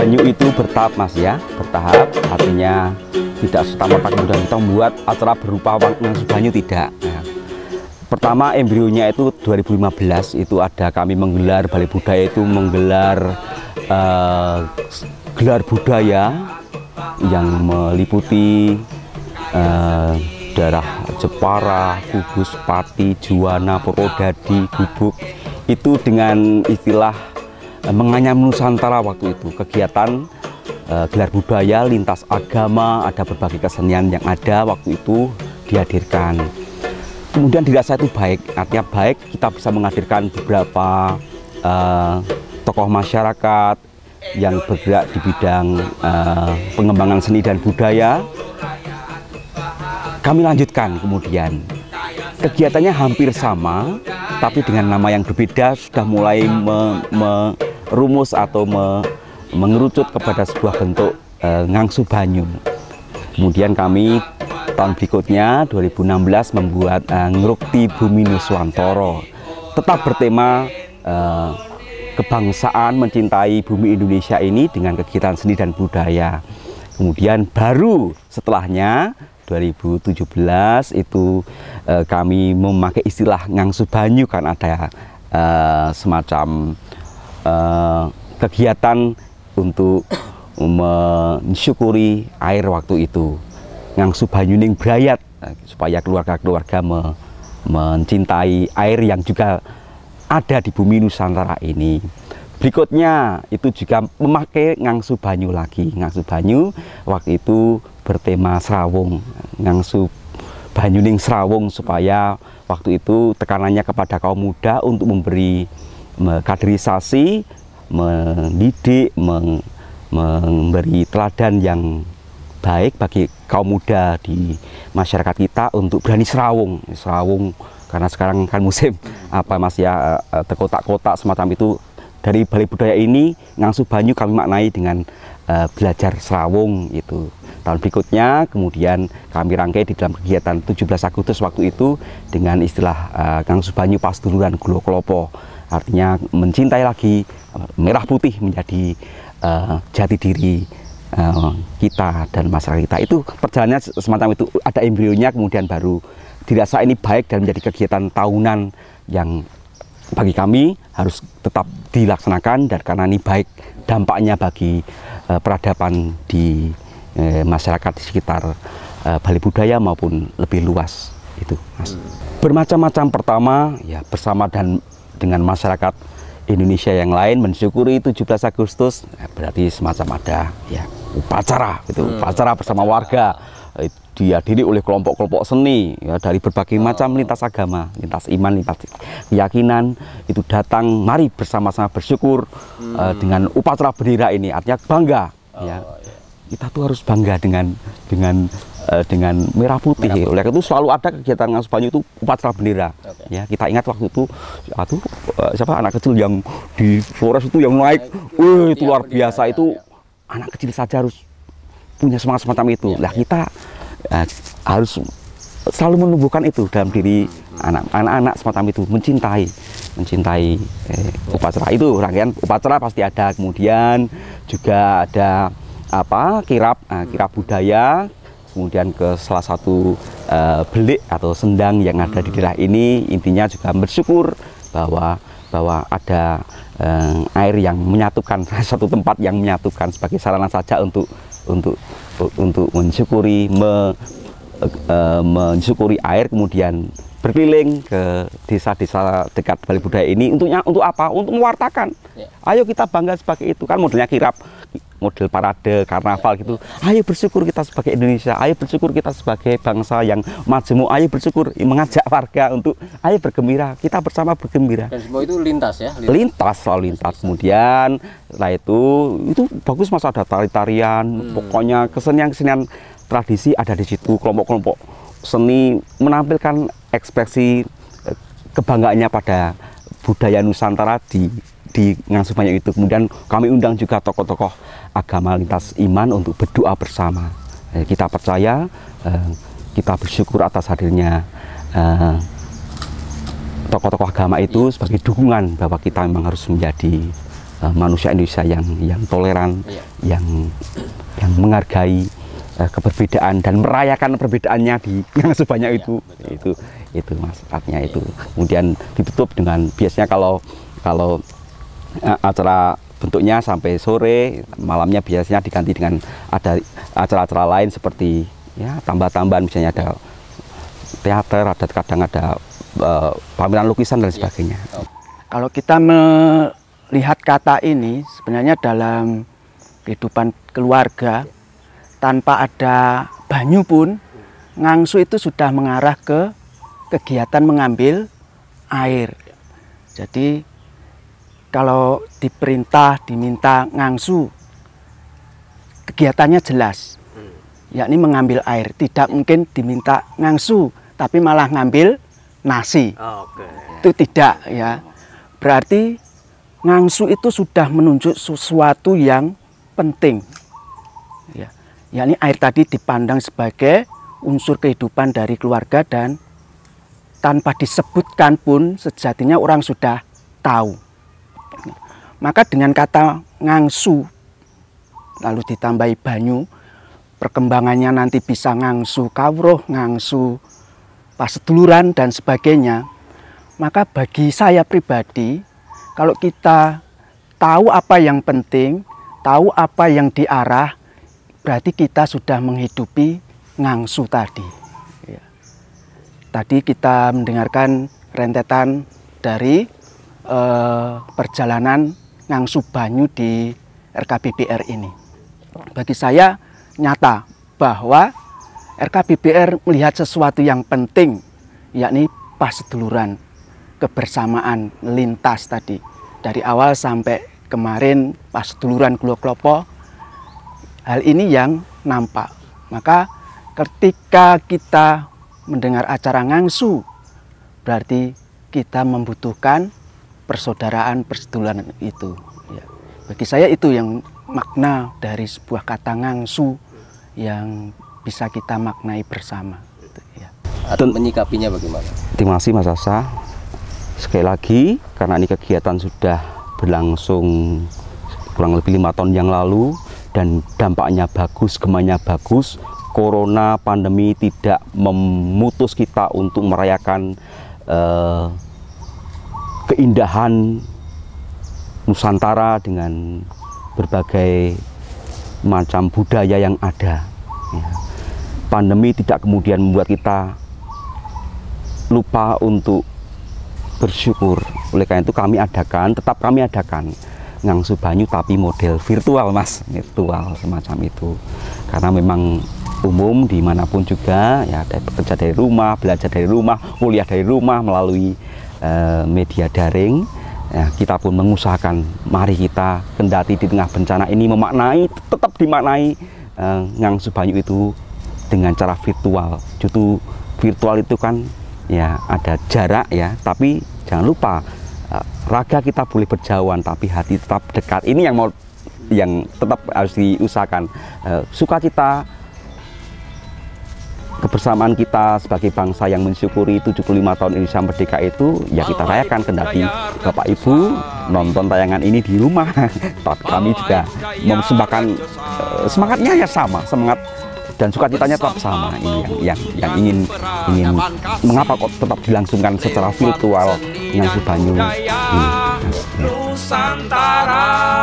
Banyu itu bertahap Mas ya, bertahap, artinya tidak serta-merta kemudian kita membuat acara berupa ngasuh banyu, tidak. Nah, pertama embrionya itu 2015 itu ada kami menggelar Balai Budaya, itu menggelar gelar budaya yang meliputi daerah Jepara, Kudus, Pati, Juwana, Purwodadi, Gubuk, itu dengan istilah menganyam Nusantara waktu itu. Kegiatan gelar budaya lintas agama, ada berbagai kesenian yang ada waktu itu dihadirkan. Kemudian dirasa itu baik, artinya baik kita bisa menghadirkan beberapa tokoh masyarakat yang bergerak di bidang pengembangan seni dan budaya. Kami lanjutkan kemudian. Kegiatannya hampir sama, tapi dengan nama yang berbeda, sudah mulai merumus atau mengerucut kepada sebuah bentuk ngangsu banyu. Kemudian kami tahun berikutnya 2016 membuat Ngrukti Bumi Nuswantara, tetap bertema kebangsaan, mencintai bumi Indonesia ini dengan kegiatan seni dan budaya. Kemudian baru setelahnya 2017 itu kami memakai istilah ngangsu banyu, kan ada semacam kegiatan untuk mensyukuri air waktu itu, ngangsu banyu ning brayat, supaya keluarga-keluarga mencintai air yang juga ada di bumi Nusantara ini. Berikutnya itu juga memakai ngangsu banyu lagi. Ngangsu banyu waktu itu bertema Serawung, ngangsu banyu ning Serawung, supaya waktu itu tekanannya kepada kaum muda untuk memberi kaderisasi, mendidik, memberi teladan yang baik bagi kaum muda di masyarakat kita untuk berani Serawung. Serawung karena sekarang kan musim apa Mas ya, kotak-kotak semacam itu. Dari Balai Budaya ini ngangsu banyu kami maknai dengan belajar Serawung itu. Tahun berikutnya kemudian kami rangkai di dalam kegiatan 17 Agustus waktu itu dengan istilah ngangsu banyu pasduluran gulo klopo, artinya mencintai lagi merah putih menjadi jati diri kita dan masyarakat kita. Itu perjalanannya semacam itu, ada embrionya, kemudian baru dirasa ini baik dan menjadi kegiatan tahunan yang bagi kami harus tetap dilaksanakan, dan karena ini baik dampaknya bagi peradaban di masyarakat di sekitar Balai Budaya maupun lebih luas itu Mas. Bermacam-macam, pertama ya bersama dan dengan masyarakat Indonesia yang lain mensyukuri 17 Agustus, berarti semacam ada ya upacara gitu, upacara bersama warga, dihadiri oleh kelompok-kelompok seni ya, dari berbagai macam lintas agama, lintas iman, lintas keyakinan, itu datang, mari bersama-sama bersyukur dengan upacara bendera ini, artinya bangga ya. Kita tuh harus bangga dengan merah putih. Oleh itu selalu ada kegiatan ngangsu banyu itu upacara bendera. Ya, kita ingat waktu itu siapa anak kecil yang di Flores itu yang naik, itu luar biasa itu. Anak kecil saja harus punya semangat semacam itu. Lah kita harus selalu menumbuhkan itu dalam diri anak-anak semacam itu, mencintai upacara itu. Rangkaian upacara pasti ada, kemudian juga ada kirap budaya, kemudian ke salah satu belik atau sendang yang ada di daerah ini. Intinya juga bersyukur bahwa ada air yang menyatukan, satu tempat yang menyatukan sebagai sarana saja untuk mensyukuri mensyukuri air, kemudian berkeliling ke desa-desa dekat Balai Budaya ini. Untuk apa? Untuk mewartakan. Ayo kita bangga sebagai itu, kan modelnya kirap, model parade karnaval gitu. Ayo bersyukur kita sebagai Indonesia, ayo bersyukur kita sebagai bangsa yang majemuk, ayo bersyukur, mengajak warga untuk ayo bergembira, kita bersama bergembira. Dan semua itu lintas ya? Selalu lintas. Kemudian setelah itu bagus Mas, ada tari-tarian, pokoknya kesenian tradisi ada di situ. Kelompok-kelompok seni menampilkan ekspresi kebanggaannya pada budaya Nusantara di ngangsu banyu itu. Kemudian kami undang juga tokoh-tokoh agama lintas iman untuk berdoa bersama. Kita percaya, kita bersyukur atas hadirnya tokoh-tokoh agama itu sebagai dukungan bahwa kita memang harus menjadi manusia Indonesia yang toleran, yang menghargai keberbedaan dan merayakan perbedaannya di Ngangsu Banyu itu Mas, artinya itu. Kemudian ditutup dengan biasanya kalau acara bentuknya sampai sore, malamnya biasanya diganti dengan ada acara-acara lain seperti ya tambah-tambahan, misalnya ada teater, ada kadang ada pameran lukisan dan sebagainya. Kalau kita melihat kata ini sebenarnya dalam kehidupan keluarga, tanpa ada banyu pun ngangsu itu sudah mengarah ke kegiatan mengambil air. Jadi kalau diperintah, diminta ngangsu, kegiatannya jelas, yakni mengambil air. Tidak mungkin diminta ngangsu tapi malah ngambil nasi. Itu tidak, ya. Berarti ngangsu itu sudah menunjuk sesuatu yang penting, ya. Yakni air tadi dipandang sebagai unsur kehidupan dari keluarga dan tanpa disebutkan pun sejatinya orang sudah tahu. Maka dengan kata ngangsu lalu ditambahi banyu, perkembangannya nanti bisa ngangsu kawruh, ngangsu paseduluran dan sebagainya. Maka bagi saya pribadi, kalau kita tahu apa yang penting, tahu apa yang diarah, berarti kita sudah menghidupi ngangsu tadi. Ya. Tadi kita mendengarkan rentetan dari perjalanan ngangsu banyu di RKBBR ini. Bagi saya nyata bahwa RKBBR melihat sesuatu yang penting, yakni paseduluran, kebersamaan lintas tadi. Dari awal sampai kemarin paseduluran Gulo Klopo, hal ini yang nampak. Maka ketika kita mendengar acara ngangsu, berarti kita membutuhkan persaudaraan, perseduluran itu. Ya. Bagi saya itu yang makna dari sebuah kata ngangsu yang bisa kita maknai bersama. Ya. Atau menyikapinya bagaimana? Terima kasih Mas Asa. Sekali lagi, karena ini kegiatan sudah berlangsung kurang lebih 5 tahun yang lalu dan dampaknya bagus, gemanya bagus. Corona, pandemi tidak memutus kita untuk merayakan keindahan Nusantara dengan berbagai macam budaya yang ada. Ya. Pandemi tidak kemudian membuat kita lupa untuk bersyukur. Oleh karena itu tetap kami adakan Ngangsu Banyu tapi model virtual Mas, virtual semacam itu. Karena memang umum dimanapun juga ya, ada bekerja dari rumah, belajar dari rumah, kuliah dari rumah melalui media daring. Ya, kita pun mengusahakan mari kita kendati di tengah bencana ini tetap dimaknai Ngangsu Banyu itu dengan cara virtual. Justru virtual itu kan ya ada jarak ya, tapi jangan lupa raga kita boleh berjauhan tapi hati tetap dekat. Ini yang tetap harus diusahakan. Sukacita kebersamaan kita sebagai bangsa yang mensyukuri 75 tahun Indonesia Merdeka itu ya kita rayakan, kendati Bapak Ibu nonton tayangan ini di rumah. Tapi kami juga mempersembahkan semangatnya ya sama, semangat dan sukacitanya tetap sama. Ini yang ingin mengapa kok tetap dilangsungkan secara virtual Ngangsu Banyu ini. Nusantara.